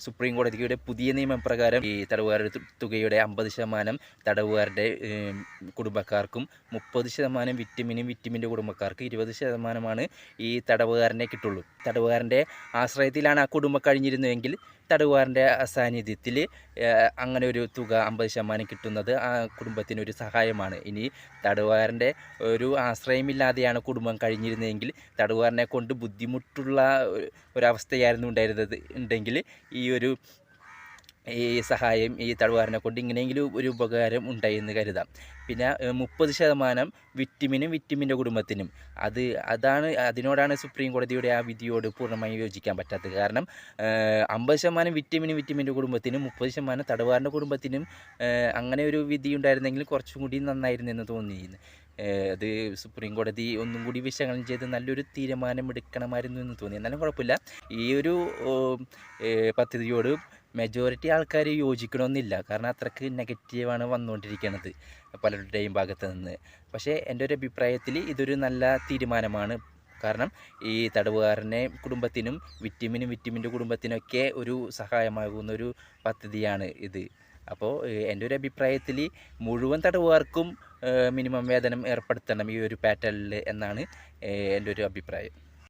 Supreme കോടതിയുടെ പുതിയ നിയമപ്രകാരം ഈ തടവുകാരുടെ തുകയുടെ 50% തടവുകാരുടെ കുടുംബക്കാർക്കും 30% വിക്ടിമിൻ്റെ കുടുംബക്കാർക്ക് 20%മാണ് ഈ തടവുകാരനെ കിട്ടുള്ളൂ. തടവുകാരൻ്റെ ആശ്രയത്തിലാണ് ആ കുടുംബം കഴിഞ്ഞിരുന്നതെങ്കിൽ തടവുകാരൻ്റെ അസാന്നിധ്യത്തിൽ അങ്ങനെ ഒരു തുക 50% കിട്ടുന്നത് ആ കുടുംബത്തിനൊരു സഹായമാണ്. ഇനി തടവുകാരൻ്റെ ഒരു ആശ്രയമില്ലാതെയാണ് കുടുംബം കഴിഞ്ഞിരുന്നതെങ്കിൽ തടവുകാരനെ കൊണ്ട് ബുദ്ധിമുട്ടുള്ള ഒരവസ്ഥയായിരുന്നു ഉണ്ടെങ്കിൽ ഈ സഹായം ഈ തടവുകാരനെ കൊണ്ട് ഇങ്ങനെയെങ്കിലും ഒരു ഉപകാരം ഉണ്ടായി എന്ന് കരുതാം. പിന്നെ 30% വിക്ടിമിൻ്റെ കുടുംബത്തിനും അതിനോടാണ് സുപ്രീം കോടതിയുടെ ആ വിധിയോട് പൂർണ്ണമായും യോജിക്കാൻ പറ്റാത്തത്. കാരണം 50% വിക്ടിമിൻ്റെ കുടുംബത്തിനും 30% തടവുകാരൻ്റെ കുടുംബത്തിനും അങ്ങനെ ഒരു വിധി ഉണ്ടായിരുന്നെങ്കിൽ കുറച്ചും കൂടി നന്നായിരുന്നു എന്ന് തോന്നിയിരുന്നു. അത് സുപ്രീം കോടതി ഒന്നും കൂടി വിശകലനം ചെയ്ത് നല്ലൊരു തീരുമാനം എടുക്കണമായിരുന്നു എന്ന് തോന്നി. എന്നാലും കുഴപ്പമില്ല. ഈ ഒരു പദ്ധതിയോട് മെജോറിറ്റി ആൾക്കാർ യോജിക്കണമെന്നില്ല. കാരണം അത്രയ്ക്ക് നെഗറ്റീവാണ് വന്നുകൊണ്ടിരിക്കുന്നത് പലരുടെയും ഭാഗത്ത് നിന്ന്. പക്ഷേ എൻ്റെ ഒരു അഭിപ്രായത്തിൽ ഇതൊരു നല്ല തീരുമാനമാണ്. കാരണം ഈ തടവുകാരനെ കുടുംബത്തിനും വിക്ടിമിൻ്റെ കുടുംബത്തിനൊക്കെ ഒരു സഹായമാകുന്നൊരു പദ്ധതിയാണ് ഇത്. അപ്പോൾ എൻ്റെ ഒരു അഭിപ്രായത്തിൽ മുഴുവൻ തടവുകാർക്കും മിനിമം വേതനം ഏർപ്പെടുത്തണം ഈ ഒരു പാറ്റേണിൽ എന്നാണ് എൻ്റെ ഒരു അഭിപ്രായം.